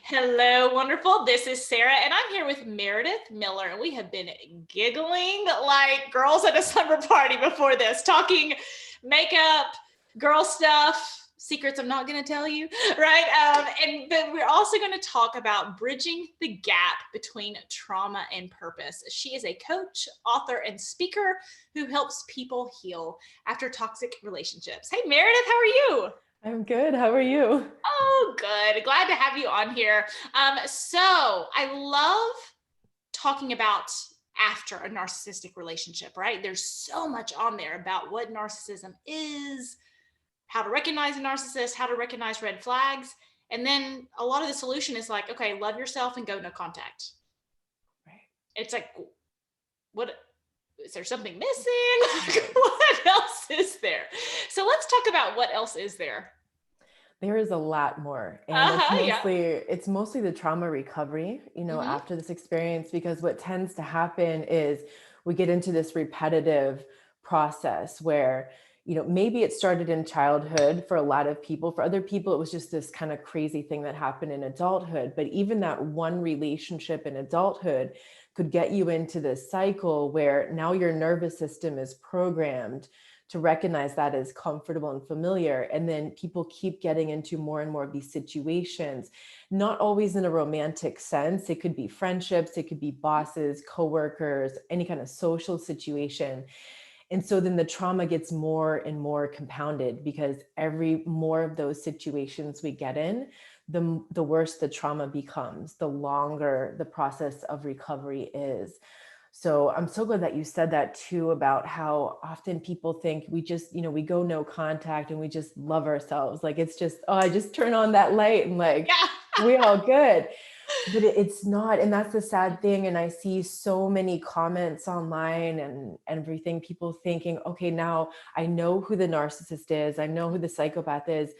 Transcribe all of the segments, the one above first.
Hello, wonderful. This is Sarah, and I'm here with Meredith Miller, and we have been giggling like girls at a slumber party before this, talking makeup, girl stuff, secrets I'm not going to tell you, right? But we're also going to talk about bridging the gap between trauma and purpose. She is a coach, author, and speaker who helps people heal after toxic relationships. Hey, Meredith, how are you? I'm good. How are you? Oh, good. Glad to have you on here. So I love talking about after a narcissistic relationship, right? There's so much on there about what narcissism is, how to recognize a narcissist, how to recognize red flags. And then a lot of the solution is like, okay, love yourself and go no contact. Right. It's like, what is there something missing? What else is there? So let's talk about what else is there. There is a lot more, and Yeah. it's mostly the trauma recovery, Mm-hmm. after this experience, because what tends to happen is we get into this repetitive process where, maybe it started in childhood for a lot of people. For other people, it was just this kind of crazy thing that happened in adulthood. But even that one relationship in adulthood could get you into this cycle where now your nervous system is programmed to recognize that as comfortable and familiar. And then people keep getting into more and more of these situations, not always in a romantic sense. It could be friendships, it could be bosses, coworkers, any kind of social situation. And so then the trauma gets more and more compounded, because every more of those situations we get in, the worse the trauma becomes, the longer the process of recovery is. So I'm so glad that you said that too, about how often people think we just, we go no contact and we just love ourselves. Like it's just, oh, I just turn on that light and like, Yeah. we're all good. But it's not. And that's the sad thing. And I see so many comments online and everything, people thinking, okay, now I know who the narcissist is. I know who the psychopath is,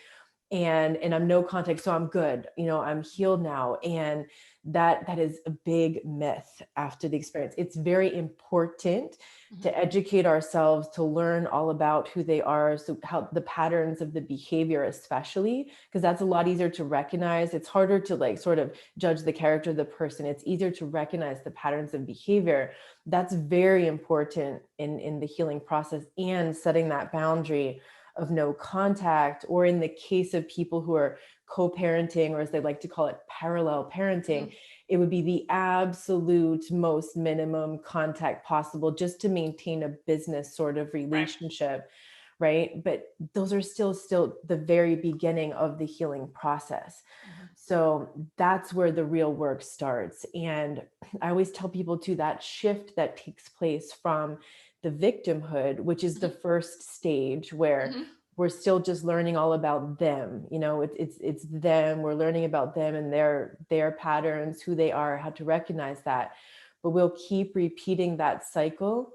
and I'm no contact, so I'm good, I'm healed now. And that is a big myth after the experience. It's very important Mm-hmm. to educate ourselves, to learn all about who they are, so how the patterns of the behavior, especially because that's a lot easier to recognize. It's harder to like sort of judge the character of the person. It's easier to recognize the patterns of behavior. That's very important in the healing process, and setting that boundary of no contact, or in the case of people who are co-parenting, or as they like to call it, parallel parenting, it would be the absolute most minimum contact possible just to maintain a business sort of Right. relationship, right? But those are still the very beginning of the healing process. Mm-hmm. So that's where the real work starts. And I always tell people too, that shift that takes place from the victimhood, which is the Mm-hmm. first stage where Mm-hmm. we're still just learning all about them. It's them. We're learning about them and their patterns, who they are, how to recognize that. But we'll keep repeating that cycle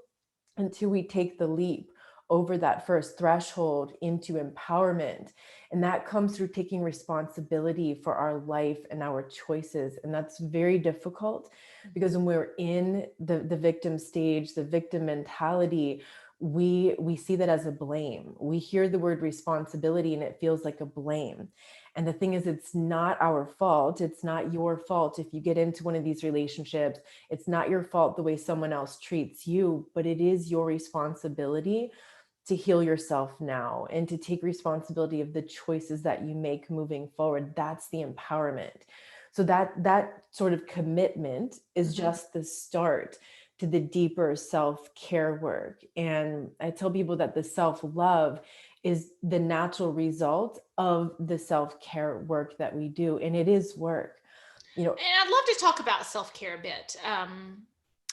until we take the leap over that first threshold into empowerment. And that comes through taking responsibility for our life and our choices. And that's very difficult, because when we're in the victim stage, the victim mentality, we see that as a blame. We hear the word responsibility and it feels like a blame. And the thing is, it's not our fault. It's not your fault if you get into one of these relationships. It's not your fault the way someone else treats you, but it is your responsibility to heal yourself now and to take responsibility of the choices that you make moving forward. That's the empowerment. So that sort of commitment is Mm-hmm. just the start to the deeper self-care work. And I tell people that the self-love is the natural result of the self-care work that we do. And it is work, you know. And I'd love to talk about self-care a bit.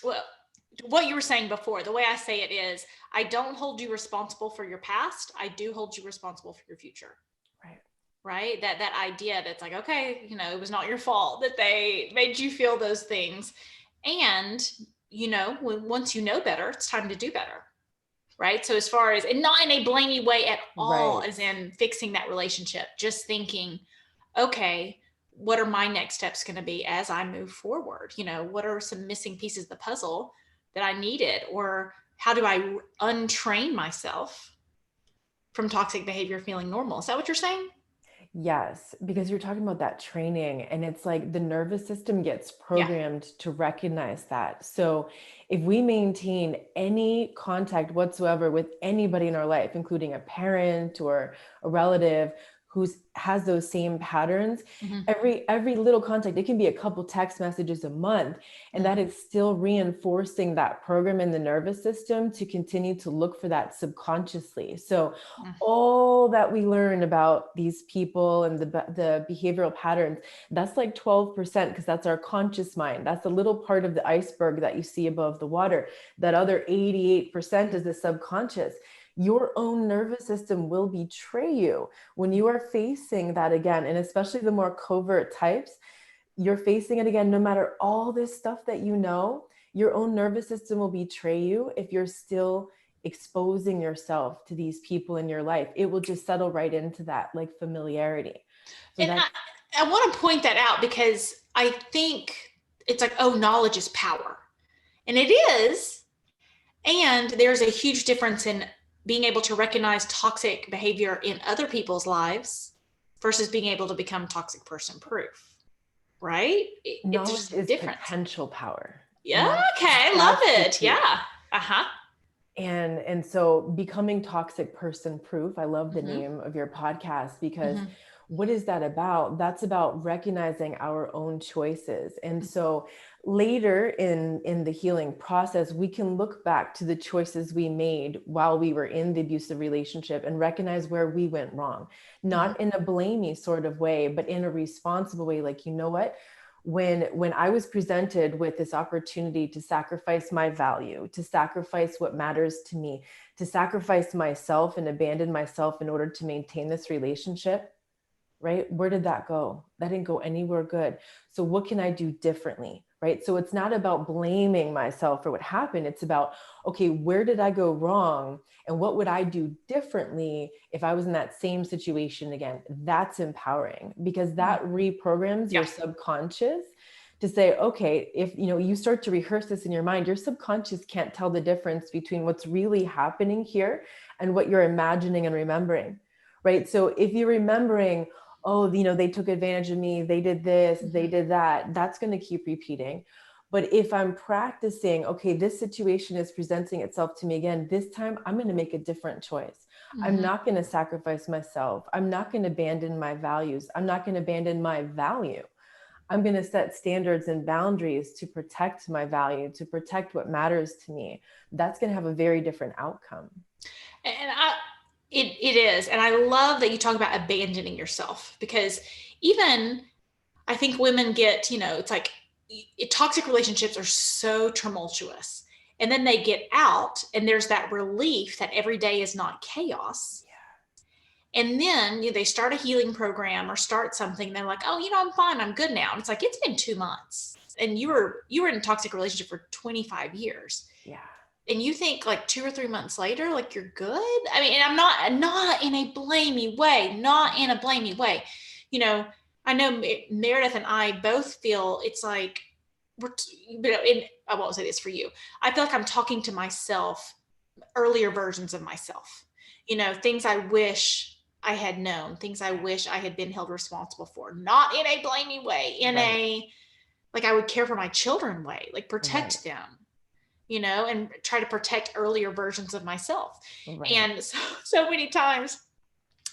Well, what you were saying before, the way I say it is, I don't hold you responsible for your past. I do hold you responsible for your future. Right. Right? That idea that's like, okay, it was not your fault that they made you feel those things. And, once you know better, it's time to do better. Right. So as far as, and not in a blamey way at all, Right. as in fixing that relationship, just thinking, okay, what are my next steps going to be as I move forward? What are some missing pieces of the puzzle that I needed? Or how do I untrain myself from toxic behavior feeling normal? Is that what you're saying? Yes, because you're talking about that training, and it's like the nervous system gets Yeah. programmed to recognize that. So if we maintain any contact whatsoever with anybody in our life, including a parent or a relative who's has those same patterns, Mm-hmm. every little contact, it can be a couple text messages a month, and that is still reinforcing that program in the nervous system to continue to look for that subconsciously. So Mm-hmm. all that we learn about these people and the behavioral patterns, that's like 12%, because that's our conscious mind. That's a little part of the iceberg that you see above the water. That other 88% is the subconscious. Your own nervous system will betray you when you are facing that again. And especially the more covert types, you're facing it again, no matter all this stuff that you know, your own nervous system will betray you if you're still exposing yourself to these people in your life. It will just settle right into that like familiarity. So And that's I want to point that out because I think it's like, oh, knowledge is power. And it is. And there's a huge difference in being able to recognize toxic behavior in other people's lives versus being able to become toxic person proof. Right? It's knowledge just is different. potential power. Yeah. And Okay. Love that's the it. key. Yeah. Uh-huh. And so becoming toxic person proof, I love the Mm-hmm. name of your podcast, because Mm-hmm. what is that about? That's about recognizing our own choices. And so later in the healing process, we can look back to the choices we made while we were in the abusive relationship and recognize where we went wrong, not in a blamey sort of way, but in a responsible way. Like, you know what? When I was presented with this opportunity to sacrifice my value, to sacrifice what matters to me, to sacrifice myself and abandon myself in order to maintain this relationship, right? Where did that go? That didn't go anywhere good. So what can I do differently? Right? So it's not about blaming myself for what happened. It's about, okay, where did I go wrong? And what would I do differently if I was in that same situation again? That's empowering, because that reprograms your subconscious to say, okay, if you start to rehearse this in your mind, your subconscious can't tell the difference between what's really happening here and what you're imagining and remembering. Right? So if you're remembering, oh, they took advantage of me, they did this, they did that, that's going to keep repeating. But if I'm practicing, okay, this situation is presenting itself to me again, this time I'm going to make a different choice. I'm not going to sacrifice myself. I'm not going to abandon my values. I'm not going to abandon my value. I'm going to set standards and boundaries to protect my value, to protect what matters to me. That's going to have a very different outcome. And it is. And I love that you talk about abandoning yourself, because even I think women get, it's like toxic relationships are so tumultuous. And then they get out and there's that relief that every day is not chaos. Yeah. And then they start a healing program or start something. They're like, oh, I'm fine. I'm good now. And it's like, it's been 2 months and you were in a toxic relationship for 25 years. Yeah. And you think like 2 or 3 months later, like you're good. I mean, and I'm not in a blamey way, not in a blamey way. I know Meredith and I both feel it's like I won't say this for you. I feel like I'm talking to myself, earlier versions of myself, things I wish I had known, things I wish I had been held responsible for, not in a blamey way, in a, like I would care for my children way, like protect them, and try to protect earlier versions of myself. Right. And so many times,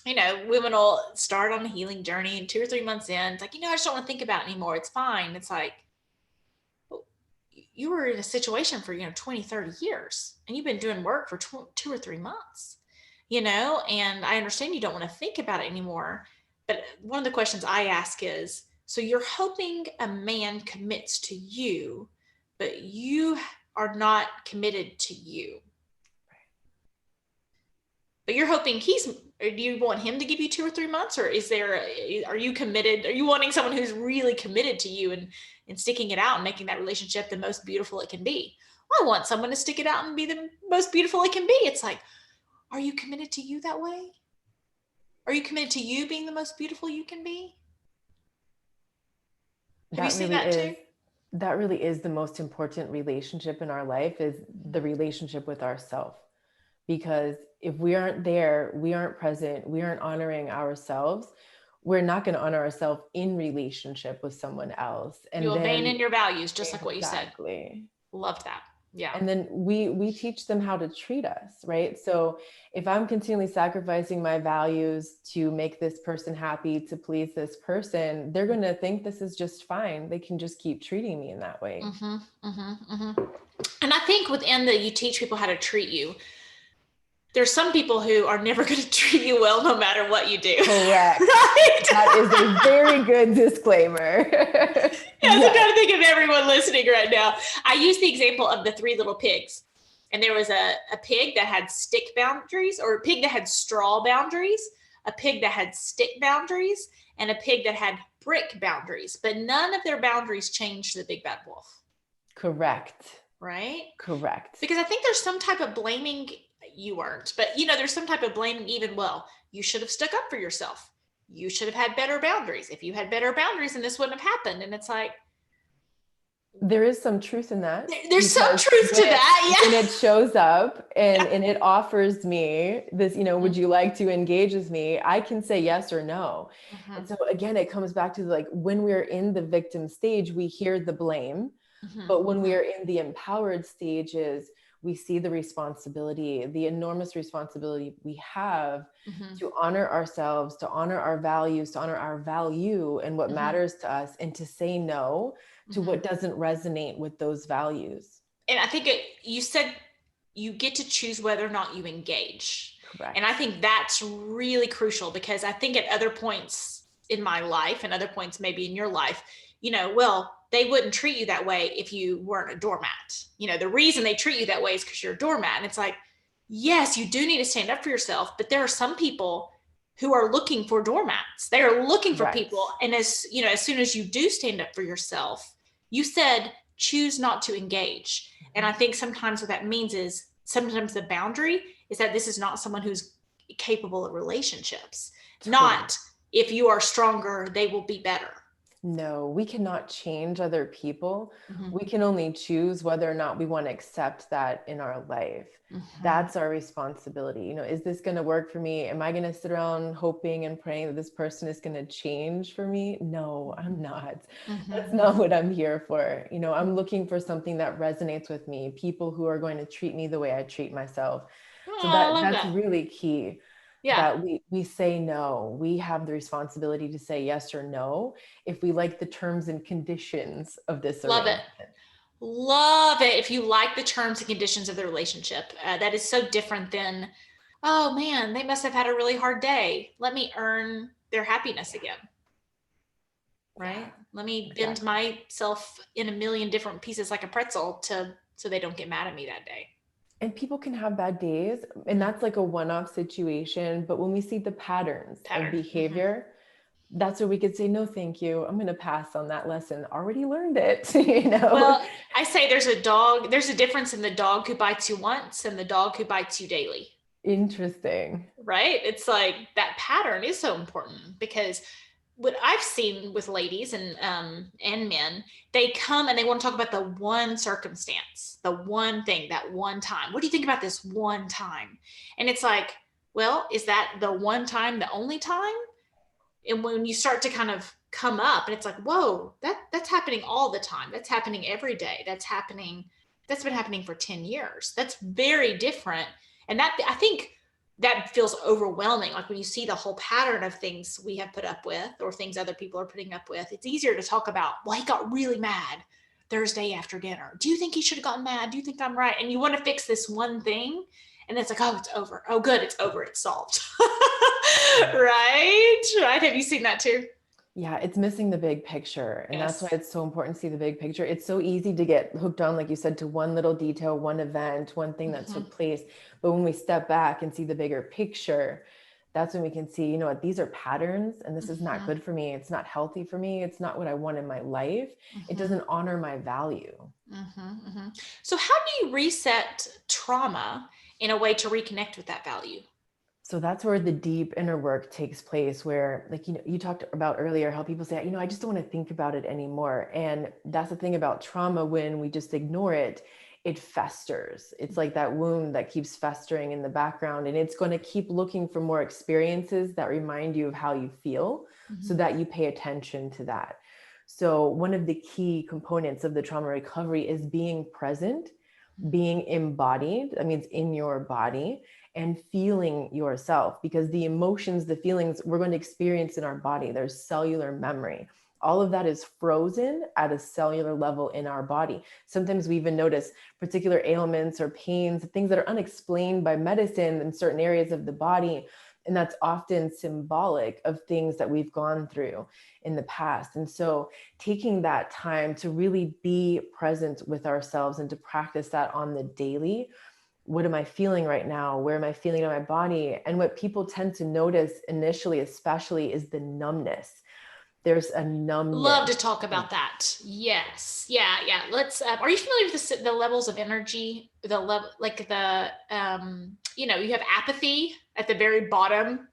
women will start on a healing journey and 2 or 3 months in, it's like, I just don't want to think about it anymore. It's fine. It's like, well, you were in a situation for, 20, 30 years and you've been doing work for 2 or 3 months, and I understand you don't want to think about it anymore. But one of the questions I ask is, so you're hoping a man commits to you, but you are not committed to you. But you're hoping or do you want him to give you 2 or 3 months? Or are you committed? Are you wanting someone who's really committed to you and sticking it out and making that relationship the most beautiful it can be? I want someone to stick it out and be the most beautiful it can be. It's like, are you committed to you that way? Are you committed to you being the most beautiful you can be? Have you seen that too? That really is the most important relationship in our life, is the relationship with ourselves. Because if we aren't there, we aren't present, we aren't honoring ourselves, we're not going to honor ourselves in relationship with someone else. And you then abandon your values, just like what you said. exactly. Loved that. Yeah. And then we teach them how to treat us, right? So if I'm continually sacrificing my values to make this person happy, to please this person, they're going to think this is just fine. They can just keep treating me in that way. And I think within you teach people how to treat you. There's some people who are never going to treat you well, no matter what you do. Correct. Right? That is a very good disclaimer. Yes, I'm trying to think of everyone listening right now. I use the example of the three little pigs. And there was a pig that had stick boundaries, or a pig that had straw boundaries, a pig that had stick boundaries, and a pig that had brick boundaries. But none of their boundaries changed the big bad wolf. Correct. Right? Correct. Because I think there's some type of blaming. You weren't, but there's some type of blaming even. Well, you should have stuck up for yourself. You should have had better boundaries. If you had better boundaries, then this wouldn't have happened. And it's like, there is some truth in that. There's some truth to that. Yeah. And it shows up and it offers me this, would you like to engage with me? I can say yes or no. And so again, it comes back to like, when we're in the victim stage, we hear the blame, but when we are in the empowered stages, we see the responsibility, the enormous responsibility we have to honor ourselves, to honor our values, to honor our value and what matters to us, and to say no to what doesn't resonate with those values. And I think you said you get to choose whether or not you engage. Correct. And I think that's really crucial, because I think at other points in my life and other points maybe in your life, well, they wouldn't treat you that way if you weren't a doormat. The reason they treat you that way is because you're a doormat. And it's like, yes, you do need to stand up for yourself, but there are some people who are looking for doormats. They are looking for people. And as soon as you do stand up for yourself, you said, choose not to engage. And I think sometimes what that means is sometimes the boundary is that this is not someone who's capable of relationships. Not if you are stronger, they will be better. No, we cannot change other people. We can only choose whether or not we want to accept that in our life. That's our responsibility. Is this going to work for me? Am I going to sit around hoping and praying that this person is going to change for me? No, I'm not. That's not what I'm here for. I'm looking for something that resonates with me, people who are going to treat me the way I treat myself. So that's really key. That we say no. We have the responsibility to say yes or no if we like the terms and conditions of this arrangement. Love it. If you like the terms and conditions of the relationship, that is so different than, oh man, they must have had a really hard day. Let me earn their happiness again. Right? Let me bend myself in a million different pieces like a pretzel so they don't get mad at me that day. And people can have bad days, and that's like a one-off situation. But when we see the patterns of behavior, that's where we could say, no, thank you. I'm going to pass on that lesson. Already learned it. Well, I say there's a difference in the dog who bites you once and the dog who bites you daily. Interesting. Right? It's like that pattern is so important, because what I've seen with ladies and men, they come and they want to talk about the one circumstance, the one thing, that one time. What do you think about this one time? And it's like, well, is that the one time, the only time? And when you start to kind of come up and it's like, whoa, that's happening all the time. That's happening every day. That's been happening for 10 years. That's very different. And that, I think, that feels overwhelming. Like when you see the whole pattern of things we have put up with or things other people are putting up with, it's easier to talk about, well, he got really mad Thursday after dinner. Do you think he should have gotten mad? Do you think I'm right? And you want to fix this one thing. And it's like, oh, it's over. Oh, good. It's over. It's solved. Right? Have you seen that too? Yeah, it's missing the big picture. And that's why it's so important to see the big picture. It's so easy to get hooked on, like you said, to one little detail, one event, one thing that took place. But when we step back and see the bigger picture, that's when we can see, you know what, these are patterns and this is not good for me. It's not healthy for me. It's not what I want in my life. It doesn't honor my value. So how do you reset trauma in a way to reconnect with that value? So that's where the deep inner work takes place, where, like, you talked about earlier, how people say, I just don't want to think about it anymore. And that's the thing about trauma. When we just ignore it, it festers. It's like that wound that keeps festering in the background, and it's going to keep looking for more experiences that remind you of how you feel. so that you pay attention to that. So one of the key components of the trauma recovery is being present, being embodied. That means in your body, and feeling yourself, because the emotions, the feelings we're going to experience in our body, there's cellular memory. All of that is frozen at a cellular level in our body. Sometimes we even notice particular ailments or pains, things that are unexplained by medicine in certain areas of the body. And that's often symbolic of things that we've gone through in the past. And so taking that time to really be present with ourselves and to practice that on the daily. What am I feeling right now? Where am I feeling in my body? And what people tend to notice initially, especially, is the numbness. There's a numbness. Love to talk about that. Yes. Yeah. Yeah. Let's, are you familiar with the levels of energy, the level, like the, you have apathy at the very bottom,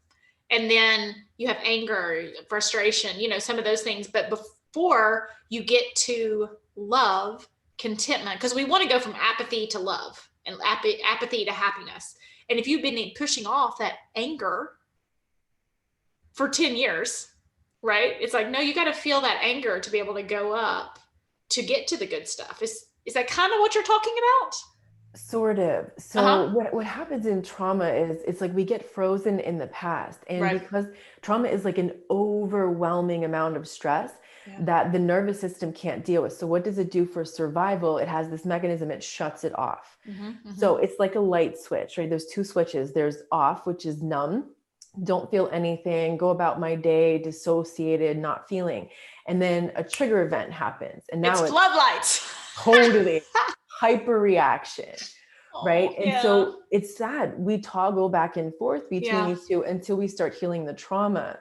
and then you have anger, frustration, some of those things. But before you get to love, contentment, because we want to go from apathy to love and apathy to happiness. And if you've been pushing off that anger for 10 years, right? It's like, no, you got to feel that anger to be able to go up to get to the good stuff. Is that kind of what you're talking about? Sort of. So what happens in trauma is it's like we get frozen in the past. And because trauma is like an overwhelming amount of stress that the nervous system can't deal with. So what does it do for survival? It has this mechanism, it shuts it off. So it's like a light switch, right? There's two switches. There's off, which is numb. Don't feel anything, go about my day, dissociated, not feeling. And then a trigger event happens. And now it's floodlights. Totally hyper reaction. Right. And so it's sad. We toggle back and forth between these two until we start healing the trauma.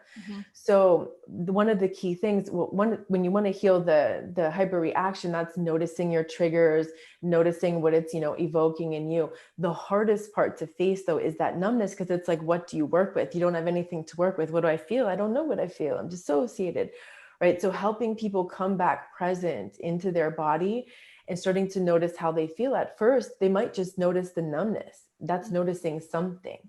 So one of the key things, when you want to heal the hyper reaction, that's noticing your triggers, noticing what it's, evoking in you. The hardest part to face though, is that numbness. Cause it's like, what do you work with? You don't have anything to work with. What do I feel? I don't know what I feel. I'm dissociated. Right. So helping people come back present into their body and starting to notice how they feel. At first, they might just notice the numbness. That's noticing something,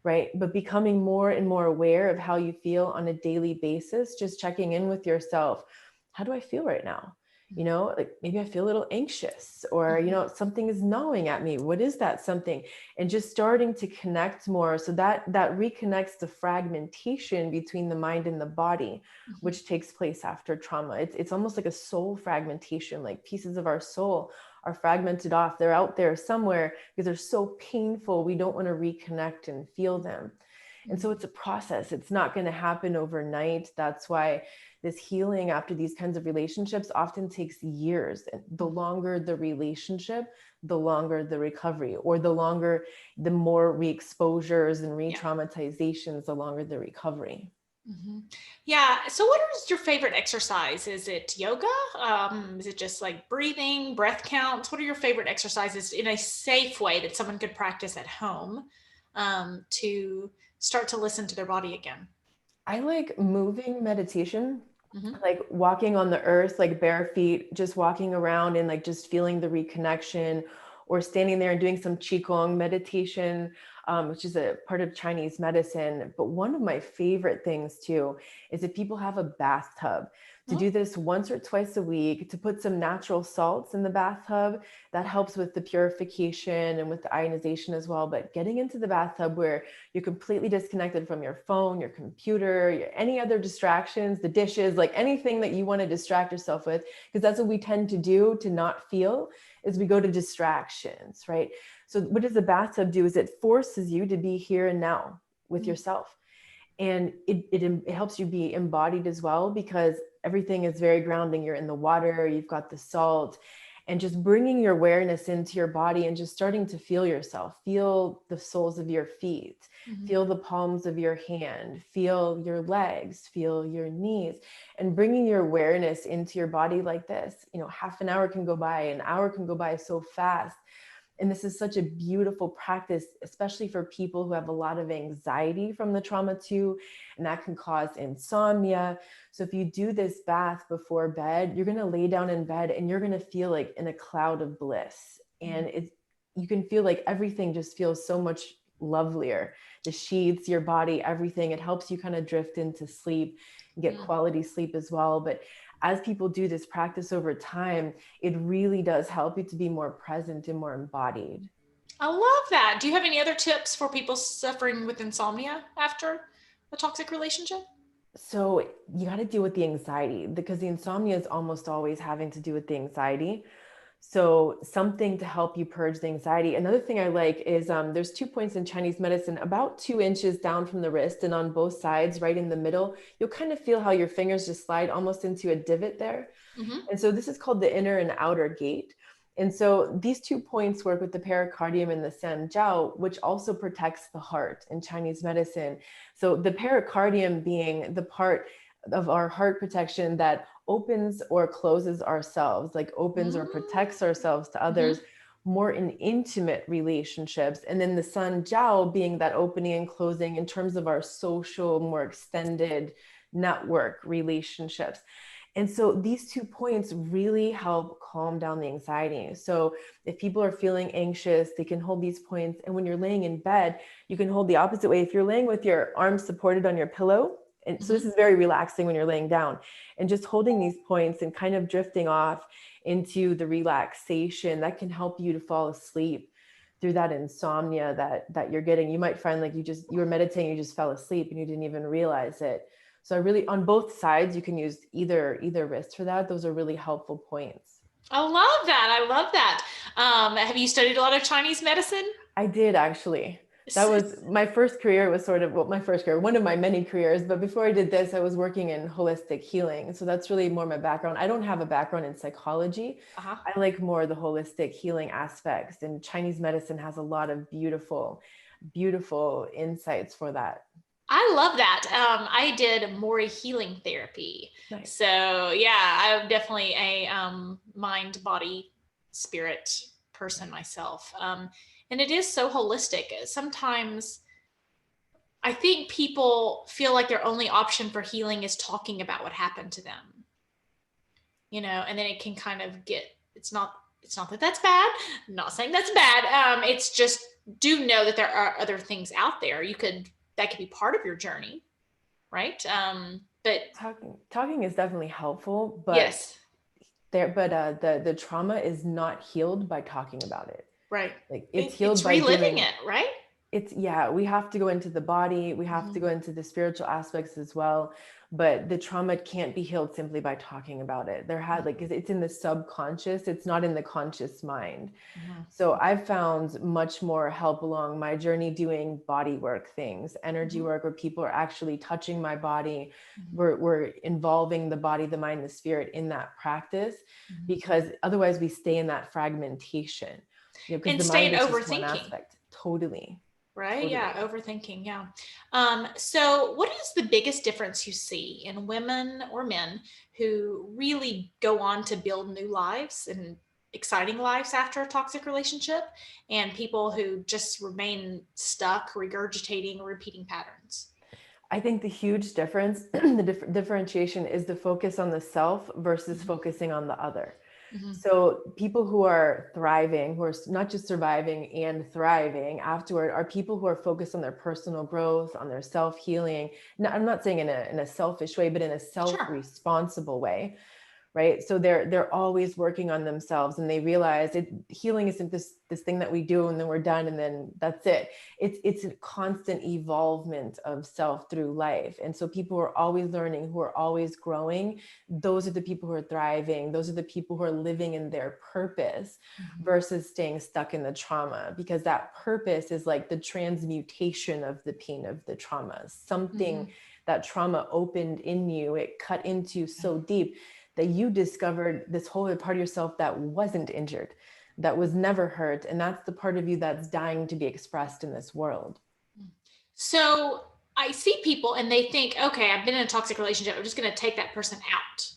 right? But becoming more and more aware of how you feel on a daily basis, just checking in with yourself. How do I feel right now? Like maybe I feel a little anxious, or, something is gnawing at me. What is that something? And just starting to connect more. So that reconnects the fragmentation between the mind and the body, which takes place after trauma. It's almost like a soul fragmentation, like pieces of our soul are fragmented off. They're out there somewhere because they're so painful. We don't want to reconnect and feel them. And so it's a process. It's not going to happen overnight. That's why this healing after these kinds of relationships often takes years. The longer the relationship, the longer the recovery, or the more re-exposures and re-traumatizations, the longer the recovery. Yeah. So what is your favorite exercise? Is it yoga? Is it just like breathing, breath counts? What are your favorite exercises in a safe way that someone could practice at home to start to listen to their body again? I like moving meditation, like walking on the earth, like bare feet, just walking around and like just feeling the reconnection, or standing there and doing some Qigong meditation, which is a part of Chinese medicine. But one of my favorite things too is if people have a bathtub, to do this once or twice a week, to put some natural salts in the bathtub. That helps with the purification and with the ionization as well. But getting into the bathtub where you're completely disconnected from your phone, your computer, any other distractions, the dishes, like anything that you want to distract yourself with, because that's what we tend to do to not feel, is we go to distractions, right? So what does the bathtub do is it forces you to be here and now with yourself. And it helps you be embodied as well, because everything is very grounding. You're in the water, you've got the salt, and just bringing your awareness into your body and just starting to feel yourself, feel the soles of your feet, feel the palms of your hand, feel your legs, feel your knees, and bringing your awareness into your body like this. Half an hour can go by, an hour can go by so fast. And this is such a beautiful practice, especially for people who have a lot of anxiety from the trauma too, and that can cause insomnia. So if you do this bath before bed, you're going to lay down in bed and you're going to feel like in a cloud of bliss. And you can feel like everything just feels so much lovelier. The sheets, your body, everything, it helps you kind of drift into sleep. get quality sleep as well. But as people do this practice over time, it really does help you to be more present and more embodied. I love that. Do you have any other tips for people suffering with insomnia after a toxic relationship? So you got to deal with the anxiety, because the insomnia is almost always having to do with the anxiety. So something to help you purge the anxiety. Another thing I like is there's 2 points in Chinese medicine, about 2 inches down from the wrist, and on both sides, right in the middle, you'll kind of feel how your fingers just slide almost into a divot there. And so this is called the inner and outer gate. And so these 2 points work with the pericardium and the sanjiao, which also protects the heart in Chinese medicine. So the pericardium being the part of our heart protection that opens or closes ourselves, like opens or protects ourselves to others, more in intimate relationships. And then the sanjiao being that opening and closing in terms of our social, more extended network relationships. And so these 2 points really help calm down the anxiety. So if people are feeling anxious, they can hold these points. And when you're laying in bed, you can hold the opposite way. If you're laying with your arms supported on your pillow, and so this is very relaxing when you're laying down, and just holding these points and kind of drifting off into the relaxation, that can help you to fall asleep through that insomnia that you're getting. You might find like you were meditating, you just fell asleep and you didn't even realize it. So I really, on both sides, you can use either wrist for that. Those are really helpful points. I love that. I love that. Have you studied a lot of Chinese medicine? I did, actually. That was my first career, was sort of, well, my first career, one of my many careers. But before I did this, I was working in holistic healing. So that's really more my background. I don't have a background in psychology. I like more the holistic healing aspects. And Chinese medicine has a lot of beautiful, beautiful insights for that. I love that. I did Mori healing therapy. Nice. So yeah, I'm definitely a mind, body, spirit person myself. And it is so holistic. Sometimes I think people feel like their only option for healing is talking about what happened to them, and then it can kind of it's not that that's bad. I'm not saying that's bad. It's just, do know that there are other things out there. That could be part of your journey, right? But talking is definitely helpful, but yes, the trauma is not healed by talking about it. Right. Like it's healed it's by reliving it, right? We have to go into the body, we have to go into the spiritual aspects as well, but the trauma can't be healed simply by talking about it. It's in the subconscious, it's not in the conscious mind. So I've found much more help along my journey doing body work things, energy work, where people are actually touching my body. We're involving the body, the mind, the spirit in that practice, because otherwise we stay in that fragmentation. And stay in overthinking. Totally. Right. Totally. Yeah. Overthinking. Yeah. So what is the biggest difference you see in women or men who really go on to build new lives and exciting lives after a toxic relationship, and people who just remain stuck, regurgitating, repeating patterns? I think the huge difference, the differentiation, is the focus on the self versus focusing on the other. So people who are thriving, who are not just surviving and thriving afterward, are people who are focused on their personal growth, on their self-healing. Now, I'm not saying in a selfish way, but in a self-responsible way. Right. So they're always working on themselves, and they realize healing isn't this thing that we do and then we're done and then that's it. It's a constant evolvement of self through life. And so people who are always learning, who are always growing, those are the people who are thriving. Those are the people who are living in their purpose versus staying stuck in the trauma, because that purpose is like the transmutation of the pain of the trauma. Something that trauma opened in you, it cut into so deep that you discovered this whole other part of yourself that wasn't injured, that was never hurt. And that's the part of you that's dying to be expressed in this world. So I see people and they think, okay, I've been in a toxic relationship, I'm just going to take that person out.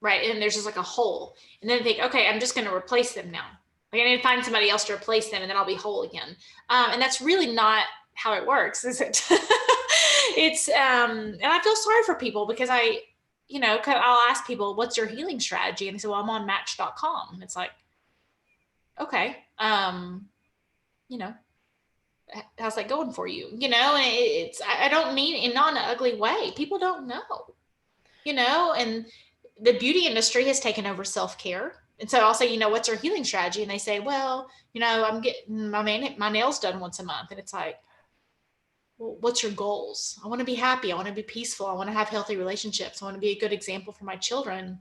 Right. And there's just like a hole. And then they think, okay, I'm just going to replace them now. Like, I need to find somebody else to replace them and then I'll be whole again. And that's really not how it works, is it? And I feel sorry for people, because I'll ask people, what's your healing strategy? And they say, well, I'm on match.com. And it's like, okay, how's that going for you? You know, and I don't mean in not an ugly way. People don't know, you know, and the beauty industry has taken over self-care. And so I'll say, you know, what's our healing strategy? And they say, well, you know, I'm getting my nails done once a month. And it's like, well, what's your goals? I want to be happy. I want to be peaceful. I want to have healthy relationships. I want to be a good example for my children.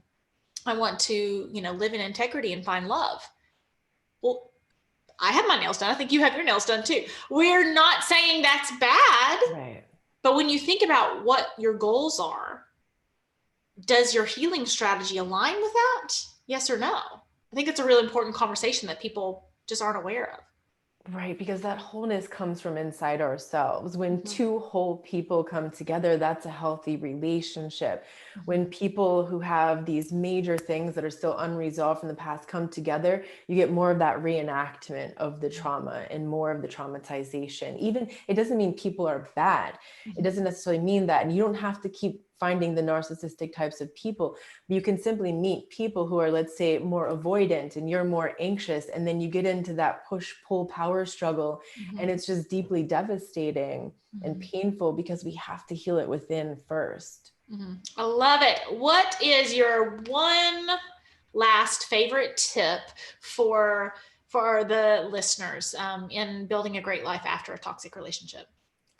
I want to, you know, live in integrity and find love. Well, I have my nails done. I think you have your nails done too. We're not saying that's bad. Right. But when you think about what your goals are, does your healing strategy align with that? Yes or no? I think it's a really important conversation that people just aren't aware of. Right, because that wholeness comes from inside ourselves. When two whole people come together, that's a healthy relationship. When people who have these major things that are still unresolved from the past come together, you get more of that reenactment of the trauma and more of the traumatization. Even, it doesn't mean people are bad. It doesn't necessarily mean that. And you don't have to keep finding the narcissistic types of people. You can simply meet people who are, let's say, more avoidant and you're more anxious. And then you get into that push-pull power struggle. And it's just deeply devastating and painful because we have to heal it within first. I love it. What is your one last favorite tip for the listeners in building a great life after a toxic relationship?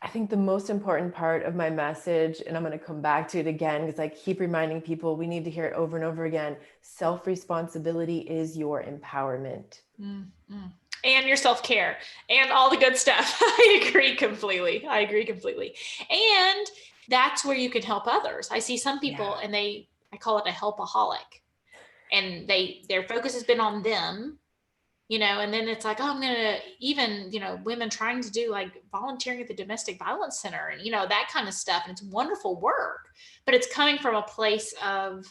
I think the most important part of my message, and I'm going to come back to it again because I keep reminding people we need to hear it over and over again. Self-responsibility is your empowerment. And your self-care and all the good stuff. I agree completely. And that's where you can help others. I see some people and I call it a helpaholic, and their focus has been on them, you know, and then it's like, oh, I'm going to even, you know, women trying to do like volunteering at the domestic violence center and, you know, that kind of stuff. And it's wonderful work, but it's coming from a place of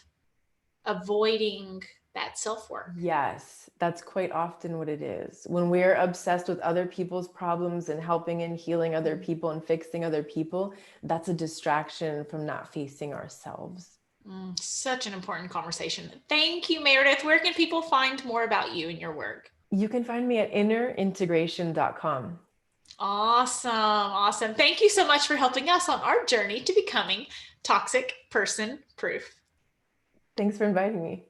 avoiding that self-work. Yes, that's quite often what it is. When we're obsessed with other people's problems and helping and healing other people and fixing other people, that's a distraction from not facing ourselves. Such an important conversation. Thank you, Meredith. Where can people find more about you and your work? You can find me at innerintegration.com. Awesome. Thank you so much for helping us on our journey to becoming toxic person proof. Thanks for inviting me.